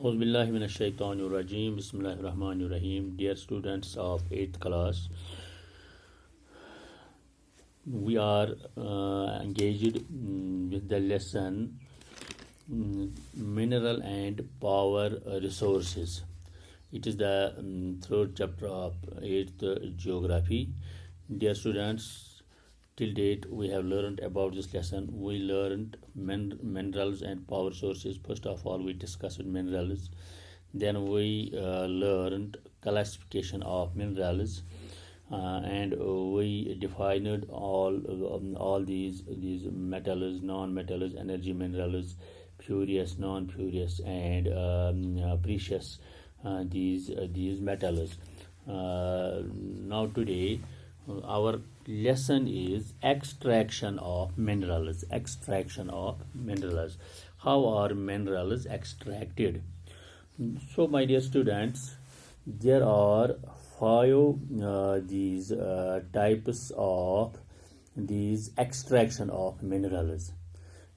Auzubillahi minash shaitanir rajim. Bismillahir rahmanir rahim. Dear students of 8th class, we are engaged with the lesson mineral and power resources. It is the third chapter of 8th geography. Dear students, till date we have learned about this lesson. We learned minerals and power sources. First of all, we discussed minerals. Then we learned classification of minerals, and we defined all these metals, non-metals, energy minerals, spurious, non-spurious, and precious. These metals. Now today our lesson is extraction of minerals. How are minerals extracted? So my dear students, there are five these types of these extraction of minerals.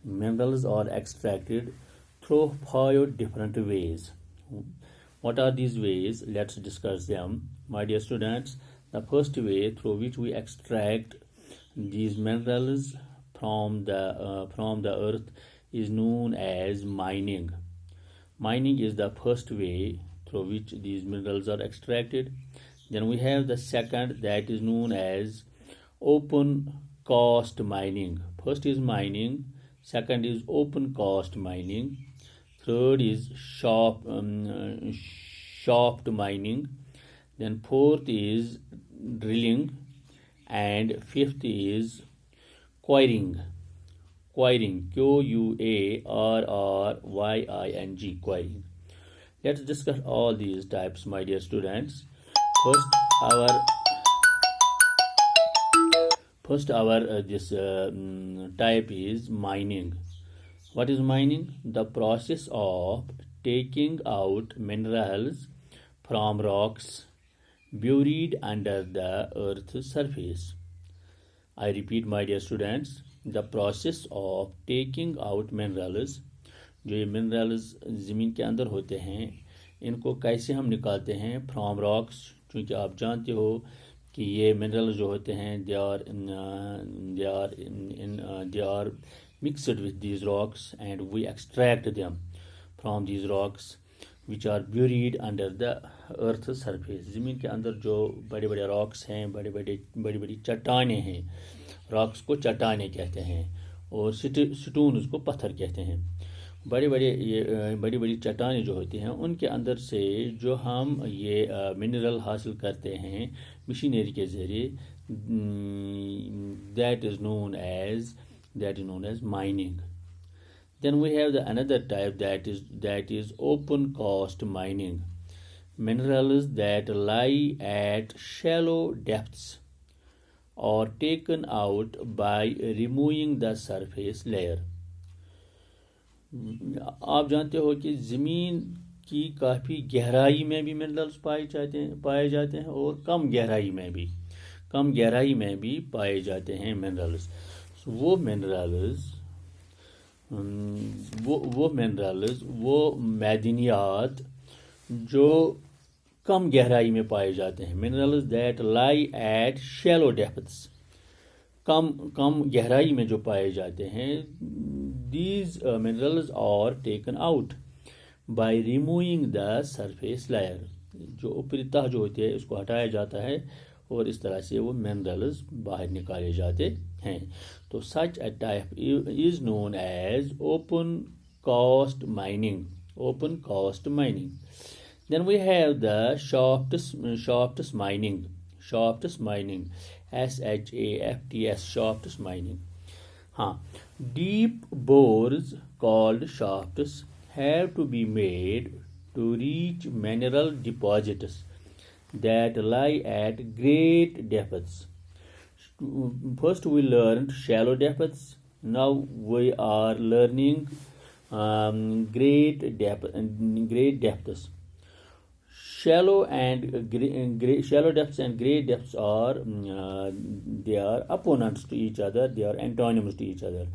Minerals are extracted through five different ways. What are these ways? Let's discuss them. My dear students, the first way through which we extract these minerals from the earth is known as mining. Mining is the first way through which these minerals are extracted. Then we have the second, that is known as open cast mining. First is mining, second is open cast mining, third is shaft mining, then fourth is drilling, and fifth is quarrying. Quarrying, Quarrying, quarrying. Let's discuss all these types, my dear students. First our this type is mining. What is mining? The process of taking out minerals from rocks buried under the earth's surface. I repeat, my dear students, the process of taking out minerals. जो ये minerals ज़मीन के अंदर होते हैं, इनको कैसे हम निकालते हैं? From rocks. क्योंकि आप जानते हो कि ये मिनरल्स जो होते हैं they are mixed with these rocks, and we extract them from these rocks which are buried under the earth's surface. ज़मीन के अंदर जो बड़े बड़े रॉक्स हैं, बड़ी बड़ी चट्टानें हैं, रॉक्स को चट्टानें कहते हैं, और स्टोन उसको पत्थर कहते हैं. बड़ी बड़ी चट्टानें जो होती हैं, उनके अंदर से जो हम ये मिनरल हासिल करते हैं मशीनरी के ज़रिए, that is known as mining. Then we have another type, that is open cast mining. Minerals that lie at shallow depths are taken out by removing the surface layer. आप जानते हो कि ज़मीन की काफ़ी गहराई में भी मिनरल्स पाए जाते हैं और कम गहराई में भी पाए जाते हैं मिनरल्स. वो मैदनियात जो कम गहराई में पाए जाते हैं, minerals that lie at shallow depths, कम गहराई में जो पाए जाते हैं, these minerals are taken out by removing the surface layer. जो ऊपरी तह जो होती है उसको हटाया जाता है और इस तरह से वो मिनरल्स बाहर निकाले जाते हैं. तो such a type is known as open cast mining. Then we have the shafts mining. Shafts mining, shafts mining. Deep bores called shafts have to be made to reach mineral deposits that lie at great depths. First we learned shallow depths. Now we are learning great depths. Shallow depths and great depths are they are opponents to each other. They are antonyms to each other.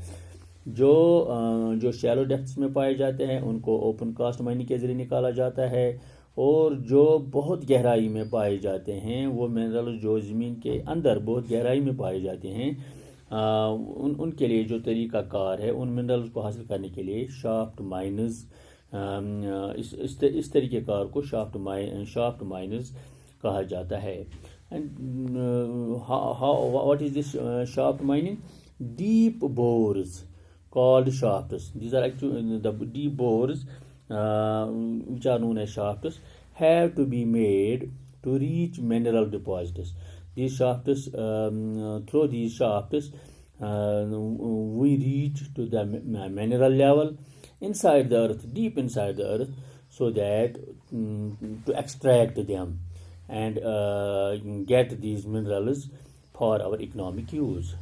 जो shallow depths में पाए जाते हैं उनको open cast mining के ज़रिए निकाला जाता है, और जो बहुत गहराई में पाए जाते हैं वो मिनरल जो ज़मीन के अंदर बहुत गहराई में पाए जाते हैं, उनके लिए जो तरीक़ाकार है उन मिनरल्स को हासिल करने के लिए शाफ्ट माइनर्स, इस तरीक़ेकार को शाफ्ट माइनर्स कहा जाता है. And what is this shaft mining? Deep bores called shafts. These are actually the deep bores, which are known as shafts, have to be made to reach mineral deposits. These shafts, through these shafts, we reach to the mineral level inside the earth, deep inside the earth, so that to extract them and get these minerals for our economic use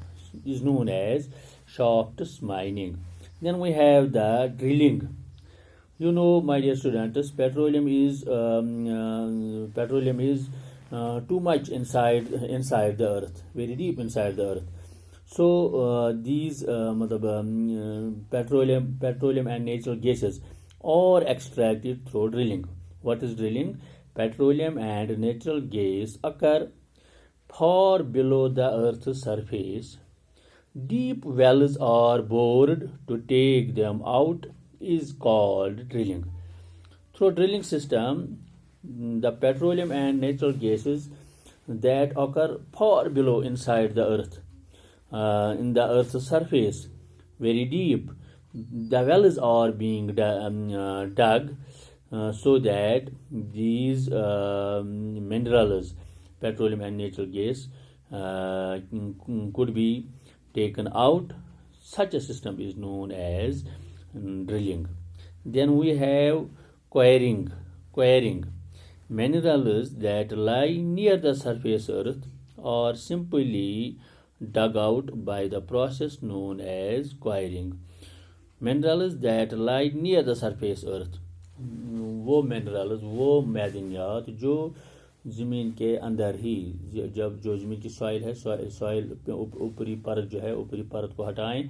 is known as shaft mining. Then we have the drilling. You know, my dear students, petroleum is too much inside the earth, very deep inside the earth. So these petroleum and natural gases are extracted through drilling. What is drilling? Petroleum and natural gas occur far below the earth's surface. Deep wells are bored to take them out is called drilling. Through drilling system, the petroleum and natural gases that occur far below inside the earth, in the earth's surface, very deep, the wells are being dug so that these minerals, petroleum and natural gas, could be taken out. Such a system is known as drilling. Then we have quarrying. Minerals that lie near the surface earth are simply dug out by the process known as quarrying. Minerals that lie near the surface earth, वो minerals, वो मैदनियात जो ज़मीन के अंदर ही, जब जो ज़मीन की सॉइल है, सॉइल ऊपरी परत जो है, ऊपरी परत को हटाएं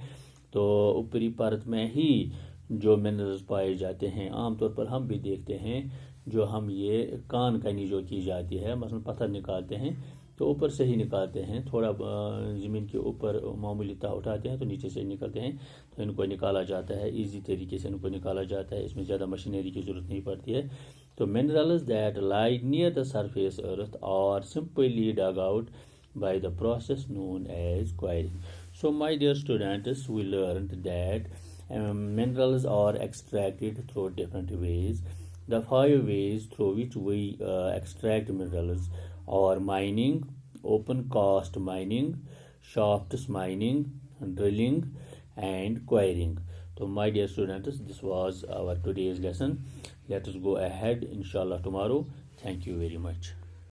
तो ऊपरी परत में ही जो मिनरल्स पाए जाते हैं. आमतौर पर हम भी देखते हैं जो हम ये कान कनी जो की जाती है, मसलन पत्थर निकालते हैं तो ऊपर से ही निकालते हैं, थोड़ा ज़मीन के ऊपर मामूली ता उठाते हैं तो नीचे से निकलते हैं, तो इनको निकाला जाता है, इजी तरीके से इनको निकाला जाता है, इसमें ज़्यादा मशीनरी की ज़रूरत नहीं पड़ती है. तो minerals that lie near the surface earth are simply dug out by the process known as quarrying. So my dear students, we learned that minerals are extracted through different ways. The 5 ways through which we extract minerals are mining, open cast mining, shafts mining, drilling and quarrying. So my dear students, this was our today's lesson. Let us go ahead inshallah tomorrow. Thank you very much.